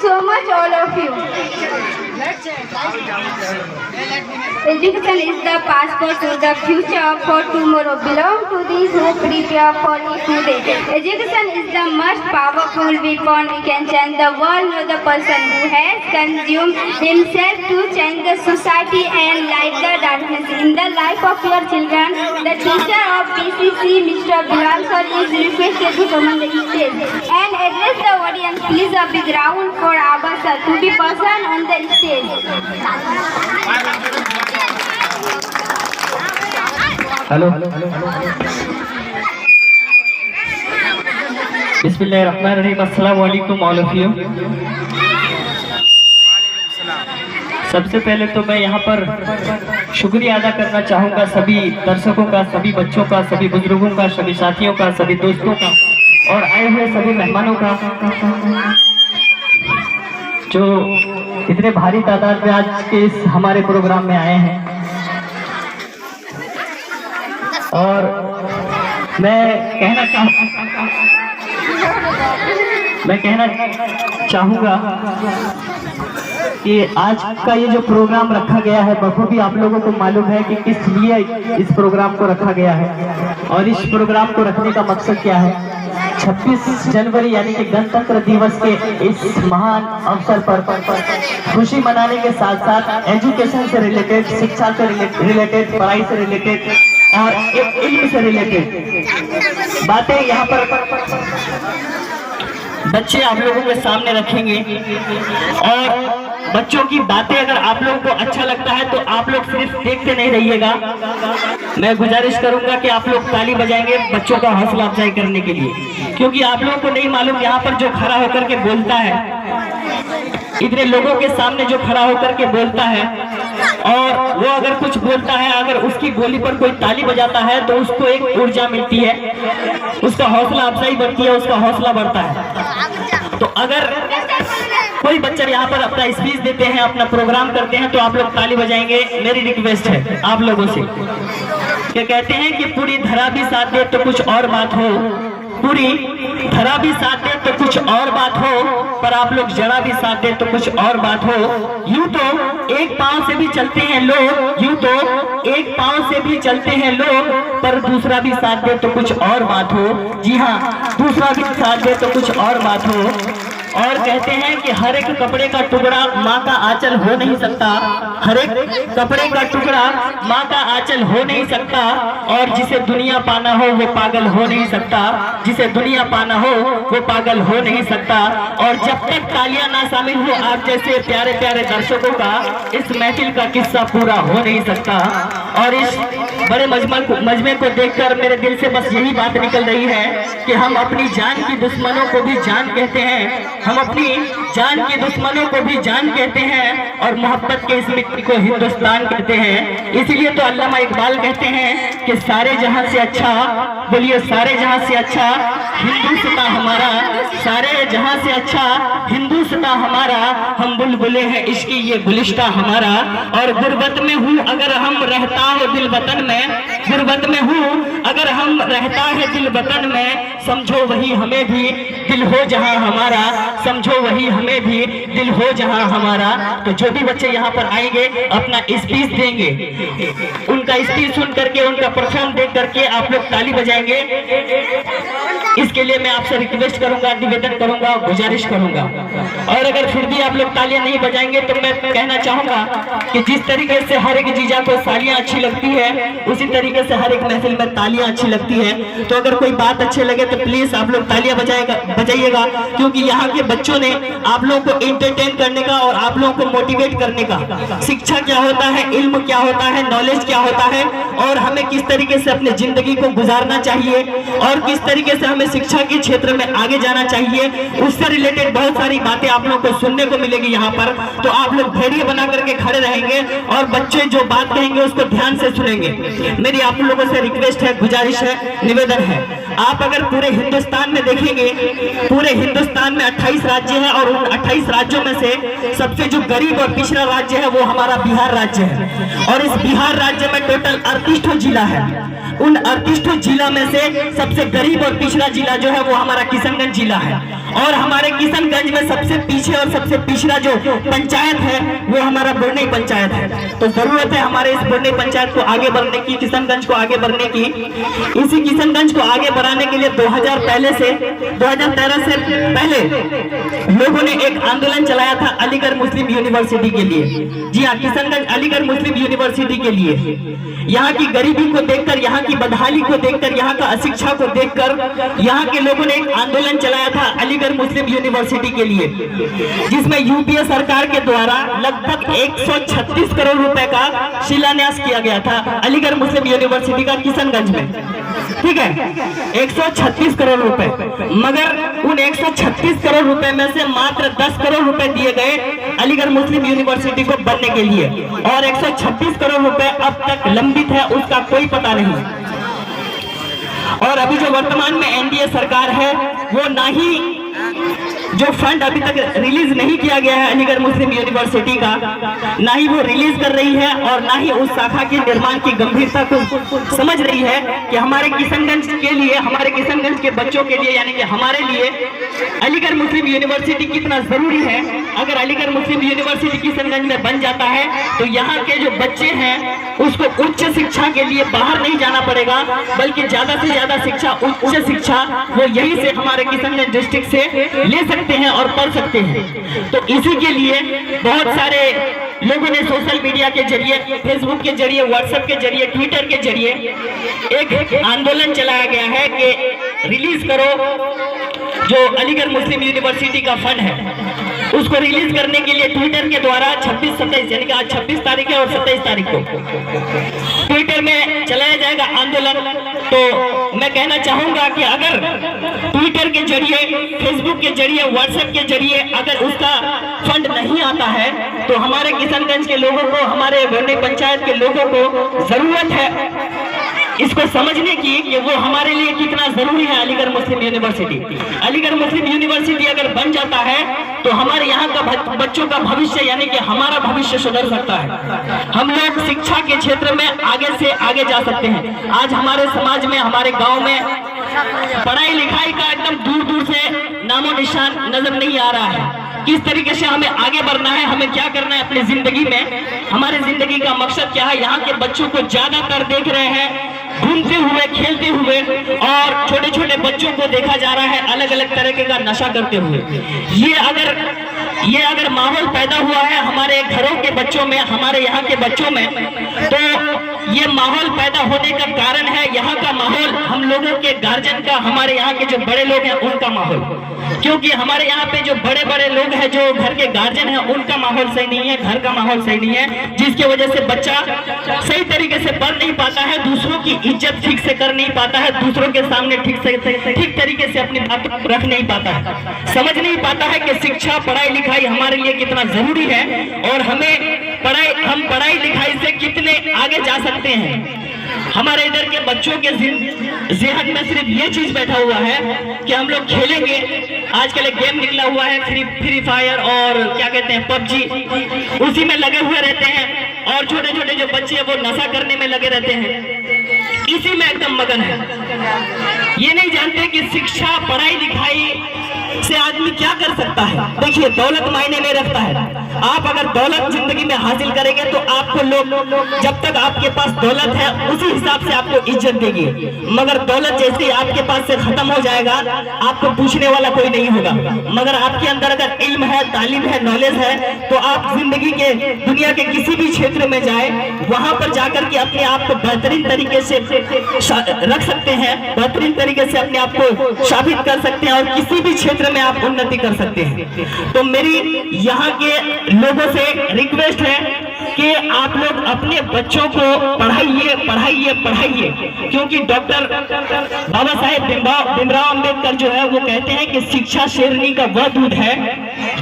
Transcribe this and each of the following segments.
so much, all of you. Education is the passport to the future for tomorrow. Belong to these who prepare for it today. Education is the most powerful weapon we can change the world. Know the person who has consumed himself to change the society and light the darkness in the life of your children. The teacher of PCC, Mr. Bilal sir, is requested to come on the stage and address the audience. Please a big round for Abba sir to be person on the stage. Hello बिस्मिल्लाहिर्रहमानिर्रहीम, अस्सलाम वालेकुम all of you. सबसे पहले तो मैं यहाँ पर शुक्रिया अदा करना चाहूँगा सभी दर्शकों का, सभी बच्चों का, सभी बुजुर्गों का, सभी साथियों का, सभी दोस्तों का और आए हुए सभी मेहमानों का जो इतने भारी तादाद में आज के इस हमारे प्रोग्राम में आए हैं। और मैं कहना चाहूँगा कि आज का ये जो प्रोग्राम रखा गया है बखूबी आप लोगों को मालूम है कि किस लिए इस प्रोग्राम को रखा गया है और इस प्रोग्राम को रखने का मकसद क्या है। 26 जनवरी यानी कि गणतंत्र दिवस के इस महान अवसर पर खुशी मनाने के साथ साथ एजुकेशन से रिलेटेड, शिक्षा से रिलेटेड, पढ़ाई से रिलेटेड और इल्म से रिलेटेड बातें यहाँ पर बच्चे आप लोगों के सामने रखेंगे। और बच्चों की बातें अगर आप लोगों को अच्छा लगता है तो आप लोग सिर्फ देखते नहीं रहिएगा, मैं गुजारिश करूंगा कि आप लोग ताली बजाएंगे बच्चों का हौसला अफजाई करने के लिए, क्योंकि आप लोगों को नहीं मालूम यहाँ पर जो खड़ा होकर के बोलता है, इतने लोगों के सामने जो खड़ा होकर के बोलता है और वो अगर कुछ बोलता है, अगर उसकी बोली पर कोई ताली बजाता है तो उसको एक ऊर्जा मिलती है, उसका हौसला अफजाई बढ़ती है, उसका हौसला बढ़ता है। तो अगर कोई बच्चा यहाँ पर अपना स्पीच देते हैं, अपना प्रोग्राम करते हैं तो आप लोग ताली बजाएंगे। मेरी रिक्वेस्ट है आप लोगों से, क्या कहते हैं कि पूरी धरा भी साथ दे तो कुछ और बात हो, पूरी धरा भी साथ दे तो कुछ और बात हो, पर आप लोग जरा भी साथ दे तो कुछ और बात हो। यूं तो एक पांव से भी चलते हैं लोग, यूं तो एक पांव से भी चलते हैं लोग, पर दूसरा भी साथ दे तो कुछ और बात हो। जी हाँ, दूसरा भी साथ दे तो कुछ और बात हो। और कहते हैं कि हर एक कपड़े का टुकड़ा माँ का आंचल हो नहीं सकता, हर एक कपड़े का टुकड़ा माँ का आंचल हो नहीं सकता, और जिसे दुनिया पाना हो वो पागल हो नहीं सकता, जिसे दुनिया पाना हो वो पागल हो नहीं सकता। और जब तक तालियां ना शामिल हो आप जैसे प्यारे प्यारे दर्शकों का, इस महफिल का किस्सा पूरा हो नहीं सकता। और इस बड़े मजमे को देखकर मेरे दिल से बस यही बात निकल रही है कि हम अपनी जान की दुश्मनों को भी जान कहते हैं, हम अपनी जान के दुश्मनों को भी जान कहते हैं और मोहब्बत के इस मिट्टी को हिंदुस्तान कहते हैं। इसीलिए तो अल्लामा इकबाल कहते हैं कि सारे जहां से अच्छा, बोलिए सारे जहां से अच्छा हिंदुस्तान हमारा, सारे जहां से अच्छा हिंदुस्तान हमारा, हम बुलबुले हैं इसकी ये गुलिस्ता हमारा। और गुर्बत में हूँ अगर हम रहता है दिल वतन में, गुर्बत में हूँ अगर हम रहता है दिल वतन में, समझो वही हमें भी दिल हो जहां हमारा, समझो वही हमें भी दिल हो जहां हमारा। तो जो भी बच्चे यहाँ पर आएंगे अपना स्पीच देंगे, उनका स्पीच सुन करके, उनका परफॉर्म देख करके आप लोग ताली बजाएंगे। इसके लिए मैं आपसे रिक्वेस्ट करूंगा, निवेदन करूंगा, गुजारिश करूंगा। और अगर फिर भी आप लोग तालियां नहीं बजाएंगे तो मैं कहना चाहूंगा कि जिस तरीके से हर एक जीजा को तालियां अच्छी लगती है उसी तरीके से हर एक महफिल में तालियां अच्छी लगती है। तो अगर कोई बात अच्छी लगे तो प्लीज आप लोग तालियां बजाइएगा, क्योंकि यहाँ के बच्चों ने आप लोगों को एंटरटेन करने का और आप लोगों को मोटिवेट करने का, शिक्षा क्या होता है, इल्म क्या होता है, नॉलेज क्या होता है और हमें किस तरीके से अपनी जिंदगी को गुजारना चाहिए और किस तरीके से हमें शिक्षा के क्षेत्र में आगे जाना चाहिए, उससे रिलेटेड बहुत सारी बातें आप लोगों को सुनने को मिलेगी यहाँ पर। तो आप लोग धैर्य बना करके खड़े रहेंगे और बच्चे जो बात कहेंगे उसको ध्यान से सुनेंगे। मेरी आप लोगों से रिक्वेस्ट है, गुजारिश है, निवेदन है। आप अगर पूरे हिंदुस्तान में देखेंगे, पूरे हिंदुस्तान में 28 राज्य है और उन 28 राज्यों में से सबसे जो गरीब और पिछड़ा राज्य है वो हमारा बिहार राज्य है। और इस बिहार राज्य में टोटल 38 जिला है। उन 38 जिला में से सबसे गरीब और पिछड़ा जिला जो है वो हमारा किशनगंज जिला है। और हमारे किशनगंज में सबसे पीछे और सबसे पिछड़ा जो पंचायत है वो हमारा बुरनई पंचायत है। तो जरूरत है हमारे इस बुरनई पंचायत को आगे बढ़ने की, किशनगंज को आगे बढ़ने की। इसी किशनगंज को आगे बढ़ाने के लिए 2013 से पहले लोगों ने एक आंदोलन चलाया था अलीगढ़ मुस्लिम यूनिवर्सिटी के लिए। जी हाँ, किशनगंज अलीगढ़ मुस्लिम यूनिवर्सिटी के लिए। यहाँ की गरीबी को देखकर, यहाँ की बदहाली को देखकर, यहाँ का अशिक्षा को देखकर यहाँ के लोगों ने एक आंदोलन चलाया था अलीगढ़ मुस्लिम यूनिवर्सिटी के लिए, जिसमें यूपीए सरकार के द्वारा लगभग 136 करोड़ रुपए का शिलान्यास किया गया था अलीगढ़ मुस्लिम यूनिवर्सिटी का किशनगंज में। ठीक है, 136 करोड़ रुपए, मगर उन 136 करोड़ रुपए में से मात्र 10 करोड़ रुपए दिए गए अलीगढ़ मुस्लिम यूनिवर्सिटी को बनने के लिए, और 136 करोड़ रुपए अब तक लंबित है, उसका कोई पता नहीं। और अभी जो वर्तमान में एनडीए सरकार है वो ना ही जो फंड अभी तक रिलीज नहीं किया गया है अलीगढ़ मुस्लिम यूनिवर्सिटी का, ना ही वो रिलीज कर रही है, और ना ही उस शाखा के निर्माण की गंभीरता को समझ रही है कि हमारे किशनगंज के लिए, हमारे किशनगंज के बच्चों के लिए, यानी कि हमारे लिए अलीगढ़ मुस्लिम यूनिवर्सिटी कितना जरूरी है। अगर अलीगढ़ मुस्लिम यूनिवर्सिटी किशनगंज में बन जाता है तो यहाँ के जो बच्चे हैं उसको उच्च शिक्षा के लिए बाहर नहीं जाना पड़ेगा, बल्कि ज्यादा से ज्यादा शिक्षा, उच्च शिक्षा वो यही से हमारे किशनगंज डिस्ट्रिक्ट से ले सकते हैं और पढ़ सकते हैं। तो इसी के लिए बहुत सारे लोगों ने सोशल मीडिया के जरिए, फेसबुक के जरिए, व्हाट्सएप के जरिए, ट्विटर के जरिए एक आंदोलन चलाया गया है कि रिलीज करो जो अलीगढ़ मुस्लिम यूनिवर्सिटी का फंड है, उसको रिलीज करने के लिए ट्विटर के द्वारा 26-27 यानी कि आज 26 तारीख है और 27 तारीख को ट्विटर में चलाया जाएगा आंदोलन। तो मैं कहना चाहूंगा कि अगर ट्विटर के जरिए, फेसबुक के जरिए, व्हाट्सएप के जरिए अगर उसका फंड नहीं आता है तो हमारे किशनगंज के लोगों को, हमारे बुरनई पंचायत के लोगों को जरूरत है इसको समझने की कि वो हमारे लिए कितना जरूरी है अलीगढ़ मुस्लिम यूनिवर्सिटी। अलीगढ़ मुस्लिम यूनिवर्सिटी अगर बन जाता है तो हमारे यहाँ का बच्चों का भविष्य, यानी कि हमारा भविष्य सुधर सकता है। हम लोग शिक्षा के क्षेत्र में आगे से आगे जा सकते हैं। आज हमारे समाज में, हमारे गांव में पढ़ाई लिखाई का एकदम दूर दूर से नामो निशान नजर नहीं आ रहा है। किस तरीके से हमें आगे बढ़ना है, हमें क्या करना है अपनी जिंदगी में, हमारे जिंदगी का मकसद क्या है। यहाँ के बच्चों को ज्यादातर देख रहे हैं घूमते हुए, खेलते हुए, और छोटे छोटे बच्चों को देखा जा रहा है अलग अलग तरीके का नशा करते हुए। ये अगर माहौल पैदा हुआ है हमारे घरों के बच्चों में, हमारे यहाँ के बच्चों में, तो ये माहौल पैदा होने का कारण है यहाँ का माहौल, हम लोगों के गार्जियन का, हमारे यहाँ के जो बड़े लोग हैं उनका माहौल। क्योंकि हमारे यहाँ पे जो बड़े बड़े लोग हैं, जो घर के गार्जियन हैं, उनका माहौल सही नहीं है, घर का माहौल सही नहीं है, जिसकी वजह से बच्चा सही तरीके से पढ़ नहीं पाता है, दूसरों की इज्जत ठीक से कर नहीं पाता है, दूसरों के सामने ठीक तरीके से अपनी बात रख नहीं पाता है, समझ नहीं पाता है कि शिक्षा, पढ़ाई लिखाई हमारे लिए कितना जरूरी है और हम पढ़ाई लिखाई से कितने आगे जा सकते हैं। हमारे इधर के बच्चों के ज़हन में सिर्फ ये चीज बैठा हुआ है कि हम लोग खेलेंगे। आजकल एक गेम निकला हुआ है फ्री फायर और क्या कहते हैं पबजी, उसी में लगे हुए रहते हैं, और छोटे छोटे जो बच्चे हैं वो नशा करने में लगे रहते हैं, इसी में एकदम मगन है। ये नहीं जानते कि शिक्षा, पढ़ाई लिखाई से आदमी क्या कर सकता है। देखिए, दौलत मायने नहीं रखता है। आप अगर दौलत जिंदगी में हासिल करेंगे तो आपको लोग, जब तक आपके पास दौलत है उसी हिसाब से आपको इज्जत देगी, मगर दौलत जैसे आपके पास से खत्म हो जाएगा आपको पूछने वाला कोई नहीं होगा। मगर आपके अंदर अगर इल्म है, तालीम है, नॉलेज है, तो आप जिंदगी के, दुनिया के किसी भी क्षेत्र में जाए, वहां पर जाकर के अपने आप को बेहतरीन तरीके से रख सकते हैं, बेहतरीन तरीके से अपने आप को साबित कर सकते हैं और किसी भी क्षेत्र में आप उन्नति कर सकते हैं। तो मेरी यहाँ के लोगों से रिक्वेस्ट है कि आप लोग अपने बच्चों को पढ़ाइए, पढ़ाइए, पढ़ाइए, क्योंकि डॉक्टर बाबा साहेब भीमराव अंबेडकर जो है वो कहते हैं कि शिक्षा शेरनी का वह दूध है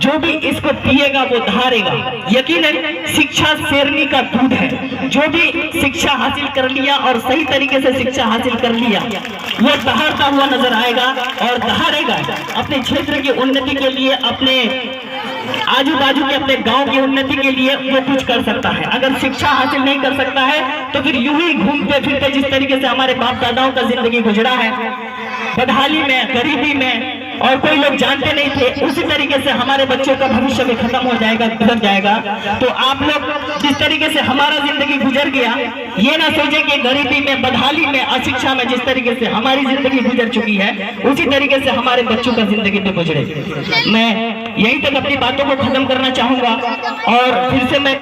जो भी इसको पिएगा वो धारेगा। यकीनन शिक्षा शेरनी का दूध है, जो भी शिक्षा हासिल कर लिया और सही तरीके से शिक्षा हासिल कर लिया वो दहाड़ता हुआ नजर आएगा और दहाड़ेगा अपने क्षेत्र की उन्नति के लिए, अपने आजू बाजू के, अपने गांव की उन्नति के लिए वो कुछ कर सकता है। अगर शिक्षा हासिल नहीं कर सकता है तो फिर यूं ही घूमते फिरते जिस तरीके से हमारे बाप दादाओं का जिंदगी गुजरा है, बदहाली में, गरीबी में, और कोई लोग जानते नहीं थे, उसी तरीके से हमारे बच्चों का भविष्य भी खत्म हो जाएगा, गुजर जाएगा। तो आप लोग जिस तरीके से हमारा जिंदगी गुजर गया, ये ना सोचे कि गरीबी में, बदहाली में, अशिक्षा में जिस तरीके से हमारी जिंदगी गुजर चुकी है, उसी तरीके से हमारे बच्चों का जिंदगी तो गुजरे। मैं यहीं तक अपनी बातों को खत्म करना चाहूंगा और फिर से मैं